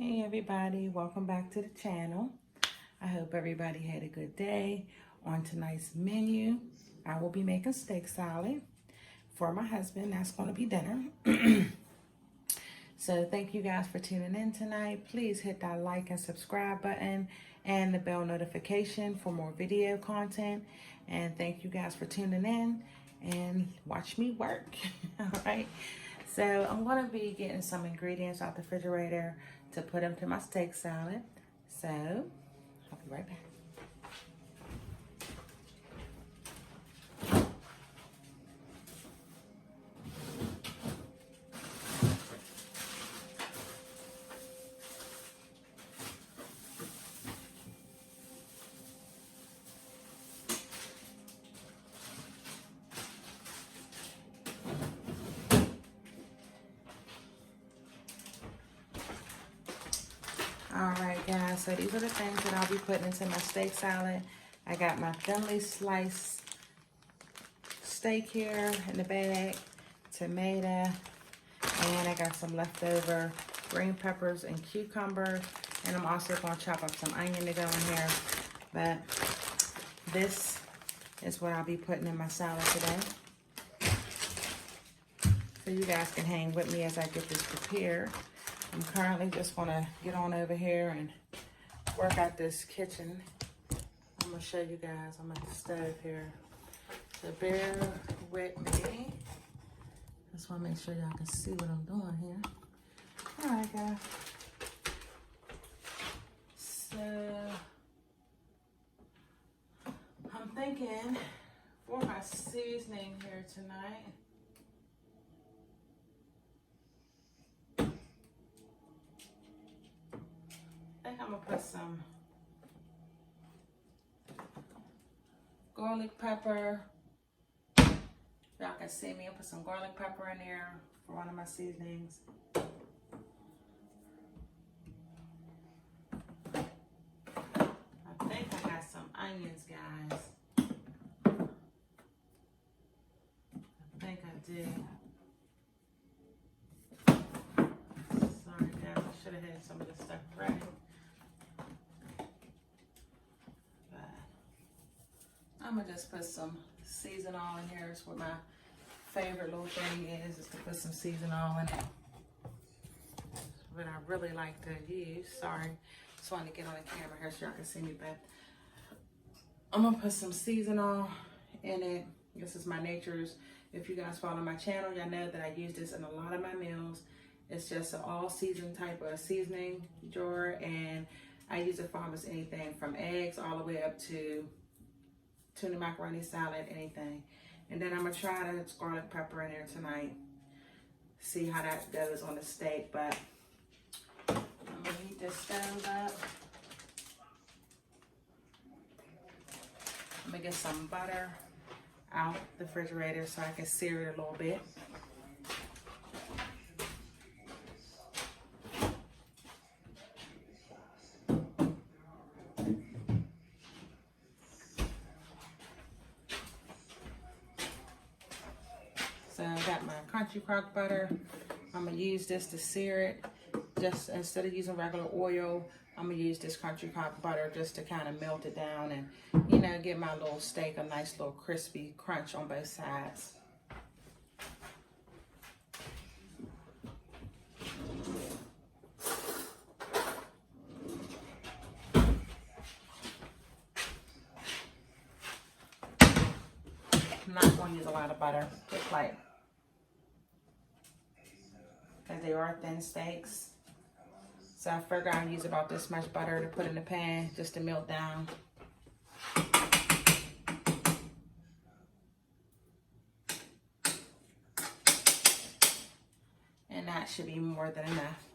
Hey everybody, welcome back to the channel. I hope everybody had a good day. On tonight's menu, I will be making steak salad for my husband. That's going to be dinner. So thank you guys for tuning in tonight. Please hit that like and subscribe button and the bell notification for more video content. And thank you guys for tuning in and watch me work. All right. So I'm going to be getting some ingredients out the refrigerator to put into my steak salad. So I'll be right back. Alright guys, so these are the things that I'll be putting into my steak salad. I got my thinly sliced steak here in the bag, tomato, and I got some leftover green peppers and cucumbers. And I'm also going to chop up some onion to go in here. But this is what I'll be putting in my salad today. So you guys can hang with me as I get this prepared. I'm currently just going to get on over here and work out this kitchen. I'm going to show you guys. I'm at the stove here. So bear with me. Just want to make sure y'all can see what I'm doing here. All right, guys. So I'm thinking for my seasoning here tonight, I think I'm gonna put some garlic pepper. Y'all can see me. I'll put some garlic pepper in there for one of my seasonings. I think I got some onions, guys. I think I did. Sorry, guys. I should have had some of this stuff ready. I'm gonna just put some season oil in here. It's what my favorite little thing is to put some season oil in it. What I really like to use. Sorry, just wanted to get on the camera here so y'all can see me better. I'm gonna put some season oil in it. This is my Nature's. If you guys follow my channel, y'all know that I use this in a lot of my meals. It's just an all season type of seasoning jar, and I use it for almost anything from eggs all the way up to tuna macaroni salad, anything. And then I'm gonna try the garlic pepper in there tonight. See how that goes on the steak. But I'm gonna heat this stove up. I'm gonna get some butter out the refrigerator so I can sear it a little bit. So I got my Country Crock butter. I'm gonna use this to sear it. Just instead of using regular oil, I'm gonna use this Country Crock butter just to kind of melt it down and, you know, give my little steak a nice little crispy crunch on both sides. I'm not going to use a lot of butter, just like, because they are thin steaks. So I figured I'd use about this much butter to put in the pan just to melt down. And that should be more than enough.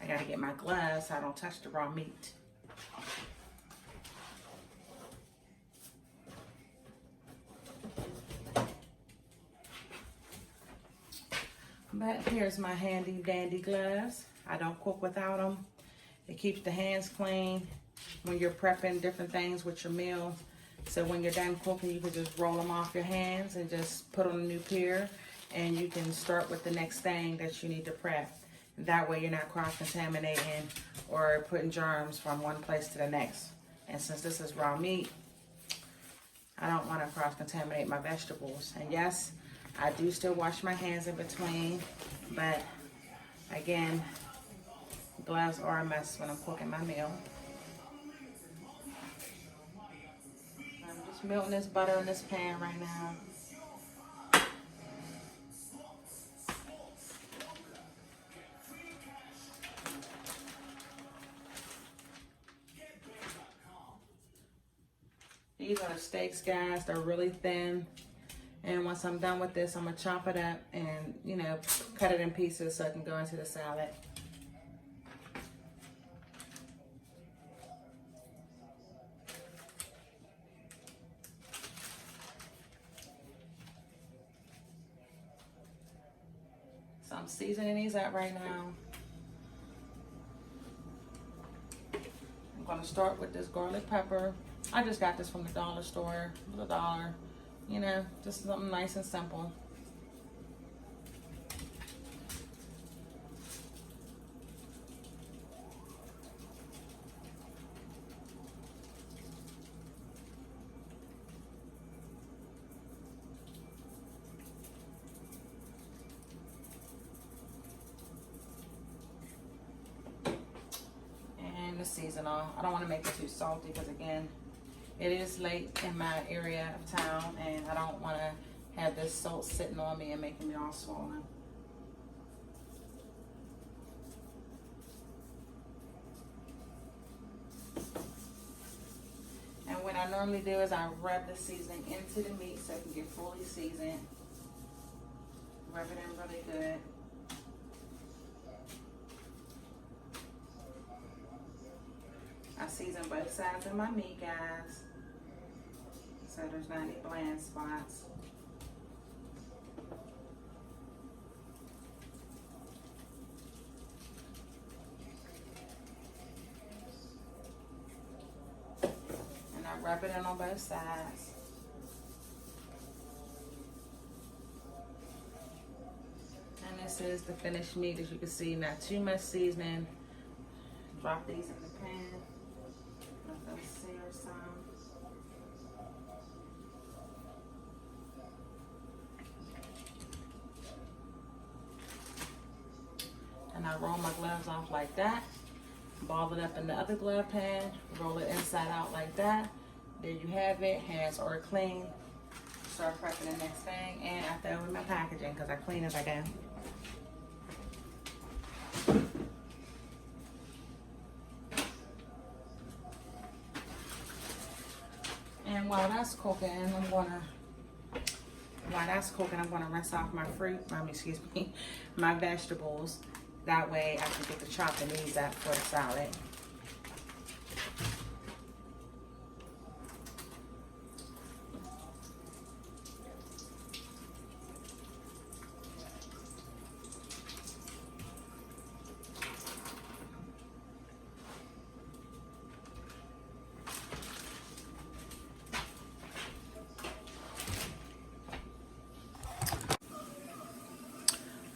I gotta get my gloves so I don't touch the raw meat. But here's my handy dandy gloves. I don't cook without them. It keeps the hands clean when you're prepping different things with your meal. So when you're done cooking, you can just roll them off your hands and just put on a new pair, and you can start with the next thing that you need to prep. That way you're not cross-contaminating or putting germs from one place to the next. And since this is raw meat, I don't want to cross-contaminate my vegetables. And yes, I do still wash my hands in between, but again, gloves are a mess when I'm cooking my meal. I'm just melting this butter in this pan right now. These are the steaks, guys. They're really thin. And once I'm done with this, I'm gonna chop it up and, you know, cut it in pieces so it can go into the salad. So I'm seasoning these up right now. I'm gonna start with this garlic pepper. I just got this from the dollar store, $1. You know, just something nice and simple. And the seasonal. I don't want to make it too salty because again, it is late in my area of town and I don't want to have this salt sitting on me and making me all swollen. And what I normally do is I rub the seasoning into the meat so it can get fully seasoned. Rub it in really good. I season both sides of my meat, guys, so there's not any bland spots. And I rub it in on both sides. And this is the finished meat, as you can see, not too much seasoning. Drop these in the pan. Let them sear some. And I roll my gloves off like that. Ball it up in the other glove pan. Roll it inside out like that. There you have it. Hands are clean. Start prepping the next thing. And I throw in my packaging because I clean as I go. And while that's cooking, I'm gonna rinse off my my vegetables. That way I can get the chopping these up for the salad.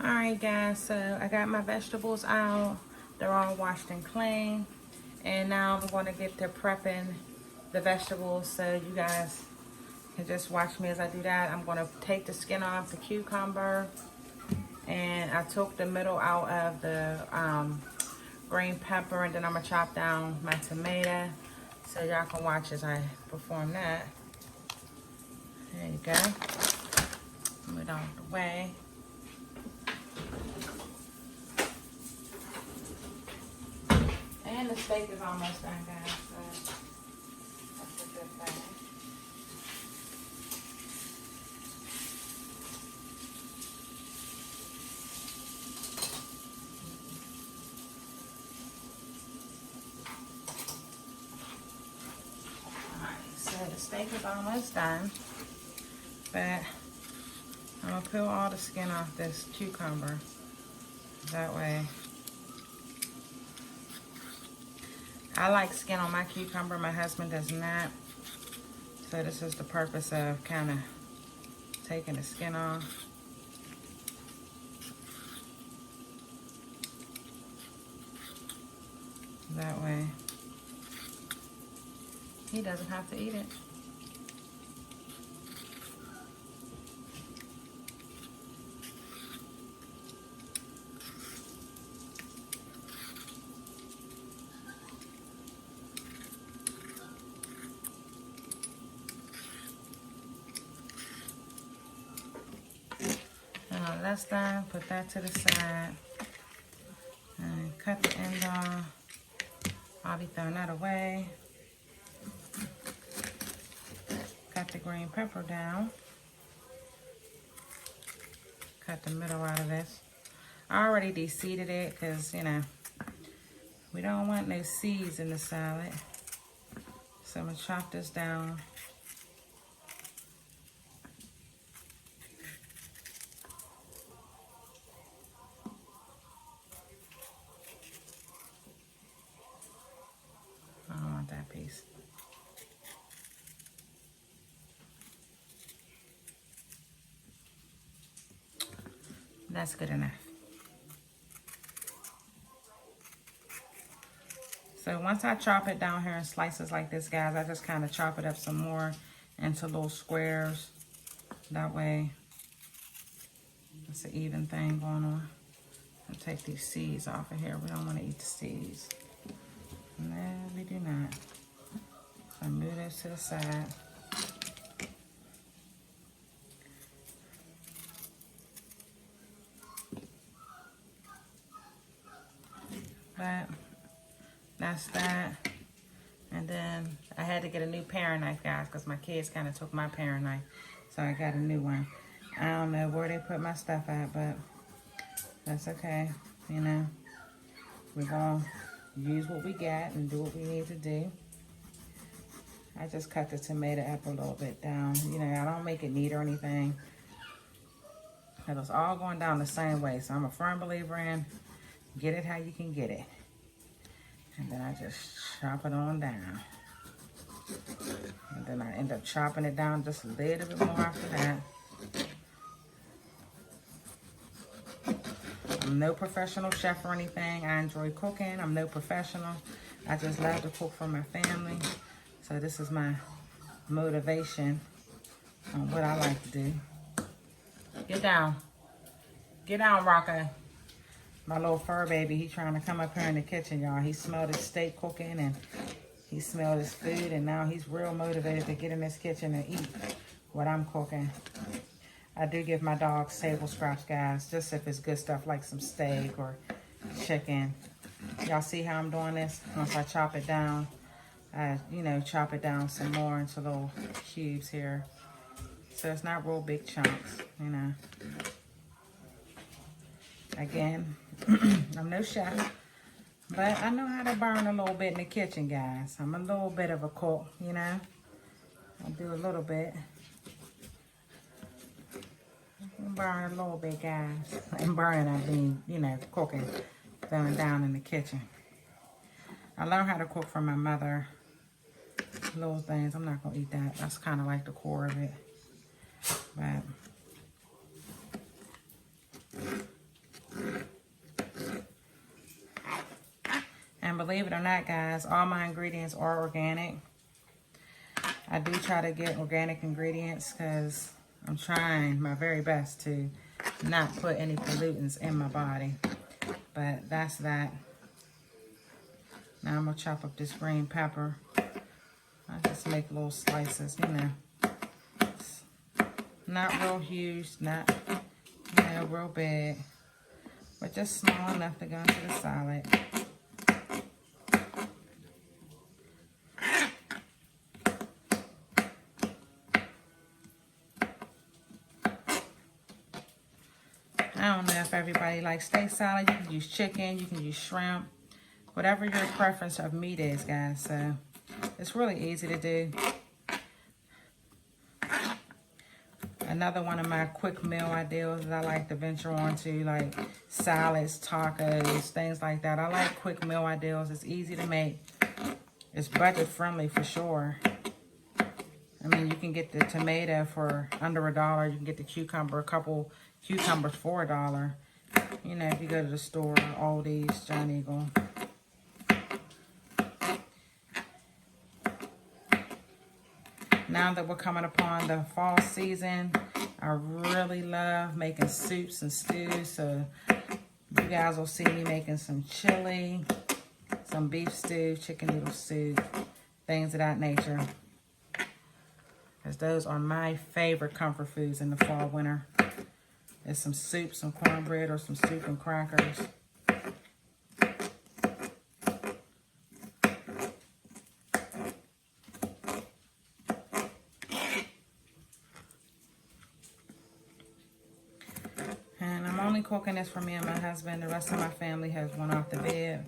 Alright guys, so I got my vegetables out. They're all washed and clean. And now I'm going to get to prepping the vegetables so you guys can just watch me as I do that. I'm going to take the skin off the cucumber. And I took the middle out of the green pepper. And then I'm going to chop down my tomato. So y'all can watch as I perform that. There you go. Move it out of the way. And the steak is almost done, guys, so that's a good thing. Alright, so the steak is almost done, but I'm going to peel all the skin off this cucumber. That way. I like skin on my cucumber. My husband does not. So this is the purpose of kind of taking the skin off. That way he doesn't have to eat it. That's done. Put that to the side. And cut the end off. I'll be throwing that away. Cut the green pepper down. Cut the middle out of this. I already de-seeded it because, you know, we don't want no seeds in the salad. So I'm going to chop this down. I don't want that piece. That's good enough. So once I chop it down here in slices like this, guys, I just kind of chop it up some more into little squares. That way, it's an even thing going on. And take these seeds off of here. We don't want to eat the seeds. No, we do not. So move this to the side. But that's that. And then I had to get a new paring knife, guys, because my kids kind of took my paring knife. So I got a new one. I don't know where they put my stuff at, but that's okay. You know, we're going to use what we got and do what we need to do. I just cut the tomato apple a little bit down. You know, I don't make it neat or anything. It's all going down the same way. So I'm a firm believer in get it how you can get it. And then I just chop it on down. And then I end up chopping it down just a little bit more after that. I'm no professional chef or anything. I enjoy cooking. I'm no professional. I just love to cook for my family. So this is my motivation on what I like to do. Get down. Get down, Rocco. My little fur baby, he trying to come up here in the kitchen, y'all. He smelled his steak cooking and he smelled his food, and now he's real motivated to get in this kitchen and eat what I'm cooking. I do give my dogs table scraps, guys, just if it's good stuff like some steak or chicken. Y'all see how I'm doing this? Once I chop it down, I, you know, chop it down some more into little cubes here. So it's not real big chunks, you know. Again, I'm no chef, but I know how to burn a little bit in the kitchen, guys. I'm a little bit of a cook, you know. I do a little bit. Burn a little bit, guys. And burning, I mean, you know, cooking, throwing down in the kitchen. I learned how to cook from my mother. Little things. I'm not going to eat that. That's kind of like the core of it. But and believe it or not, guys, all my ingredients are organic. I do try to get organic ingredients because I'm trying my very best to not put any pollutants in my body. But that's that. Now I'm going to chop up this green pepper. I just make little slices, you know. It's not real huge, not, you know, real big. But just small enough to go into the salad. I don't know if everybody likes steak salad. You can use chicken, you can use shrimp. Whatever your preference of meat is, guys. So it's really easy to do. Another one of my quick meal ideas that I like to venture onto, like salads, tacos, things like that. I like quick meal ideas. It's easy to make. It's budget friendly for sure. I mean, you can get the tomato for under $1. You can get the cucumber, a couple cucumbers for $1. You know, if you go to the store, Aldi's, John Eagle. now that we're coming upon the fall season, I really love making soups and stews. So you guys will see me making some chili, some beef stew, chicken noodle soup, things of that nature. Because those are my favorite comfort foods in the fall, winter. It's some soup, some cornbread, or some soup and crackers. And I'm only cooking this for me and my husband. The rest of my family has went off to bed.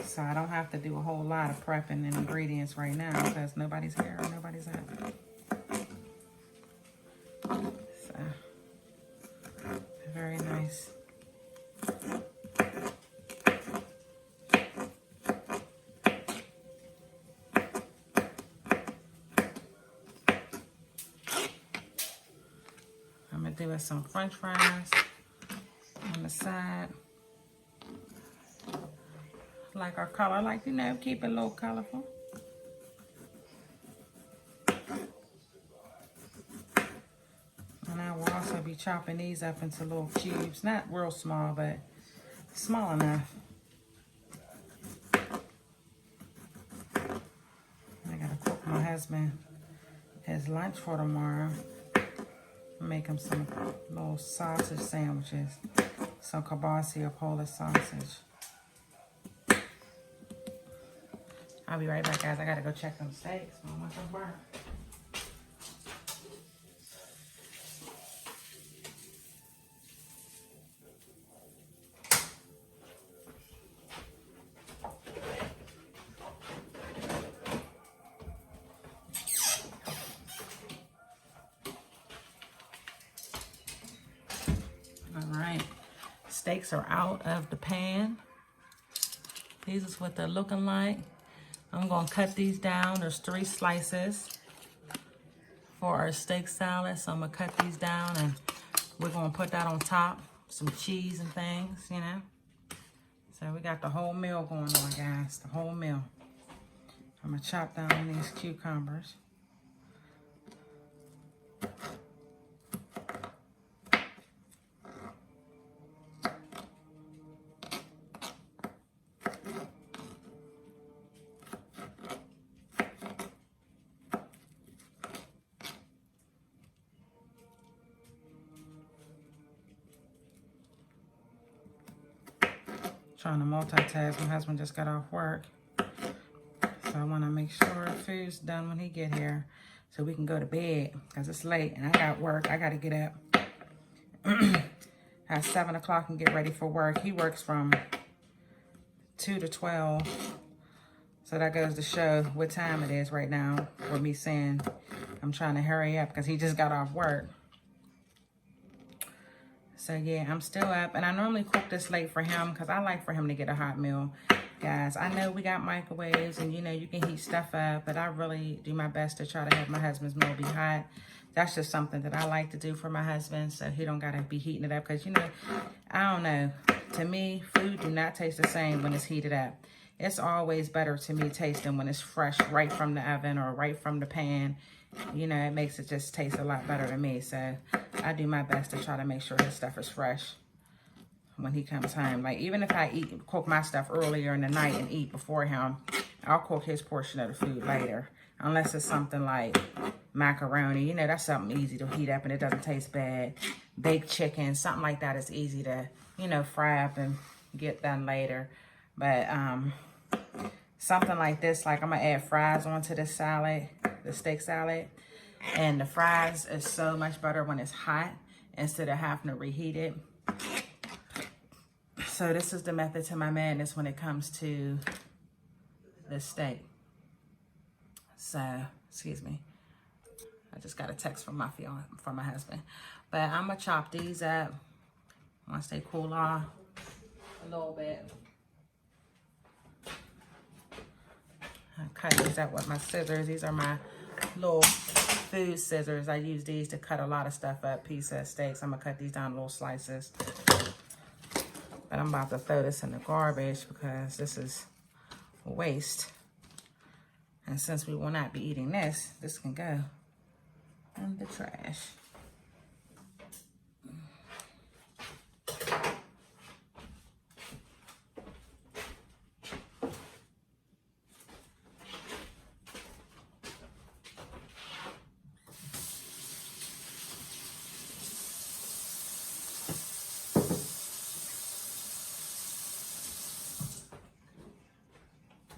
So I don't have to do a whole lot of prepping and ingredients right now because nobody's here or nobody's up. So, very nice. I'm going to do some French fries on the side. Like our color, like, you know, keep it a little colorful. And I will also be chopping these up into little cubes. Not real small, but small enough. I gotta cook my husband his lunch for tomorrow. Make him some little sausage sandwiches. Some kielbasa or Polish sausage. I'll be right back, guys. I gotta go check them steaks. I don't want them burnt. All right, steaks are out of the pan. This is what they're looking like. I'm gonna cut these down. There's 3 slices for our steak salad. So I'm gonna cut these down and we're gonna put that on top. Some cheese and things, you know. So we got the whole meal going on, guys. The whole meal. I'm gonna chop down these cucumbers. Trying to multitask. My husband just got off work. So I want to make sure food's done when he get here so we can go to bed because it's late and I got work. I got to get up at 7 o'clock and get ready for work. He works from 2 to 12. So that goes to show what time it is right now for me saying I'm trying to hurry up because he just got off work. So yeah, I'm still up, and I normally cook this late for him because I like for him to get a hot meal. Guys, I know we got microwaves and you know you can heat stuff up, but I really do my best to try to have my husband's meal be hot. That's just something that I like to do for my husband so he don't gotta be heating it up because you know, I don't know. To me, food do not taste the same when it's heated up. It's always better to me tasting when it's fresh right from the oven or right from the pan. You know, it makes it just taste a lot better to me. So I do my best to try to make sure his stuff is fresh when he comes home. Like even if I cook my stuff earlier in the night and eat before him, I'll cook his portion of the food later. Unless it's something like macaroni. You know, that's something easy to heat up and it doesn't taste bad. Baked chicken, something like that is easy to, you know, fry up and get done later. But something like this, like I'm gonna add fries onto this salad, the steak salad. And the fries is so much better when it's hot instead of having to reheat it. So this is the method to my madness when it comes to the steak. So, excuse me. I just got a text from my husband. But I'm gonna chop these up once they cool off a little bit. I cut these up with my scissors. These are my little food scissors. I use these to cut a lot of stuff up, pieces of steaks. I'm gonna cut these down in little slices. But I'm about to throw this in the garbage because this is waste. And since we will not be eating this, this can go in the trash.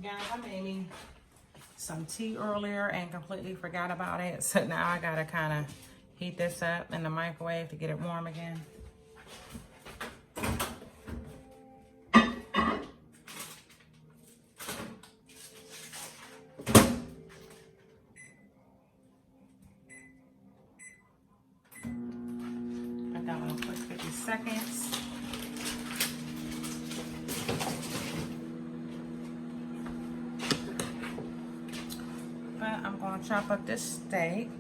Guys, I made me some tea earlier and completely forgot about it. So now I gotta kind of heat this up in the microwave to get it warm again. I got a quick 50 seconds. I'm going to chop up this steak.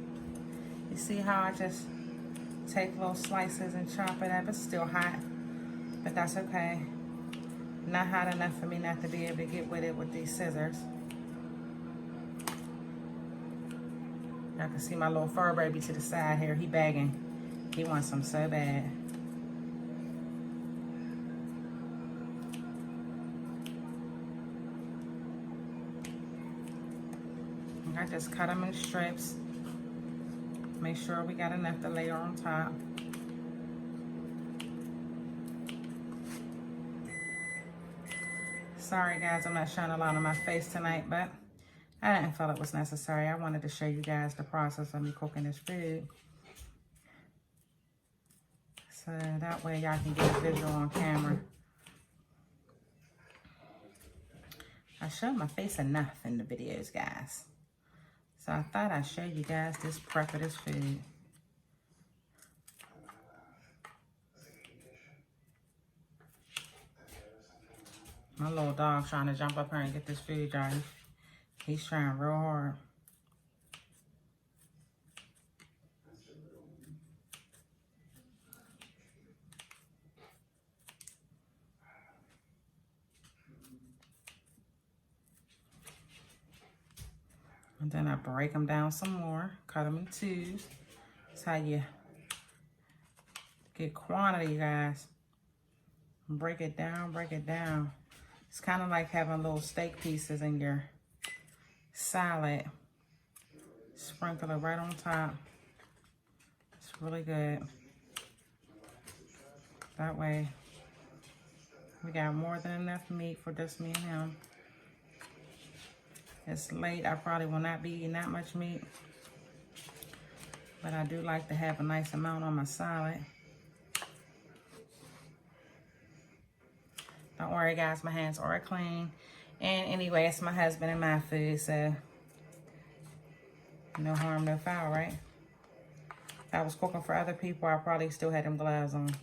You see how I just take little slices and chop it up? It's still hot, but that's okay. Not hot enough for me not to be able to get with it with these scissors. Y'all can see my little fur baby to the side here. He begging. He wants some so bad. I just cut them in strips. Make sure we got enough to layer on top. Sorry guys, I'm not showing a lot on my face tonight, but I didn't feel it was necessary. I wanted to show you guys the process of me cooking this food. So that way y'all can get a visual on camera. I showed my face enough in the videos, guys. So I thought I'd show you guys this prep of this food. My little dog's trying to jump up here and get this food, y'all. He's trying real hard. And then I break them down some more, cut them in twos. That's how you get quantity, guys. Break it down, break it down. It's kind of like having little steak pieces in your salad. Sprinkle it right on top. It's really good. That way, we got more than enough meat for just me and him. It's late, I probably will not be eating that much meat. But I do like to have a nice amount on my salad. Don't worry guys, my hands are clean. And anyway, it's my husband and my food, so no harm, no foul, right? If I was cooking for other people, I probably still had them gloves on.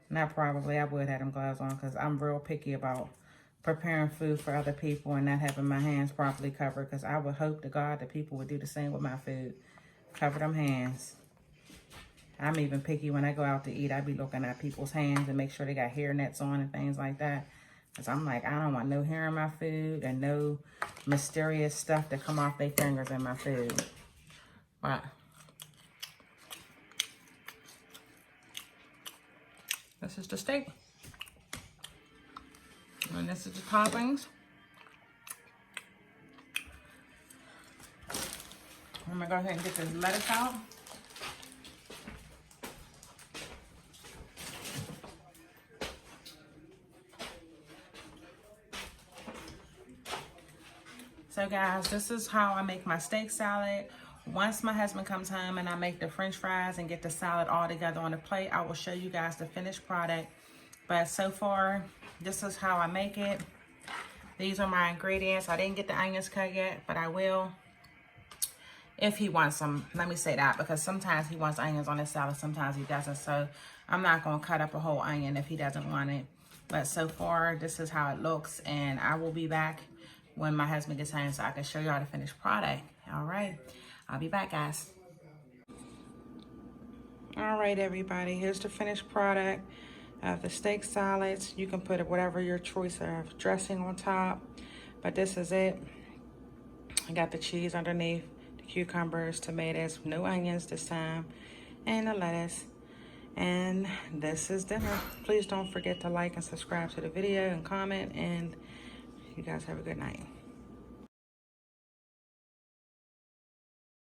Not probably, I would have them gloves on because I'm real picky about preparing food for other people and not having my hands properly covered, because I would hope to God that people would do the same with my food. Cover them hands. I'm even picky when I go out to eat. I be looking at people's hands and make sure they got hair nets on and things like that. Because I'm like, I don't want no hair in my food and no mysterious stuff to come off their fingers in my food. But this is the steak. And this is the toppings. I'm gonna go ahead and get this lettuce out. So guys, this is how I make my steak salad. Once my husband comes home and I make the french fries and get the salad all together on the plate, I will show you guys the finished product. But so far, this is how I make it. These are my ingredients. I didn't get the onions cut yet, but I will if he wants them. Let me say that, because sometimes he wants onions on his salad, sometimes he doesn't. So I'm not going to cut up a whole onion if he doesn't want it. But so far, this is how it looks, and I will be back when my husband gets home so I can show y'all the finished product. All right, I'll be back, guys. All right, everybody, here's the finished product of the steak salads. You can put whatever your choice of dressing on top, but this is it. I got the cheese underneath, the cucumbers, tomatoes, no onions this time, and the lettuce. And this is dinner. Please don't forget to like and subscribe to the video and comment, and you guys have a good night.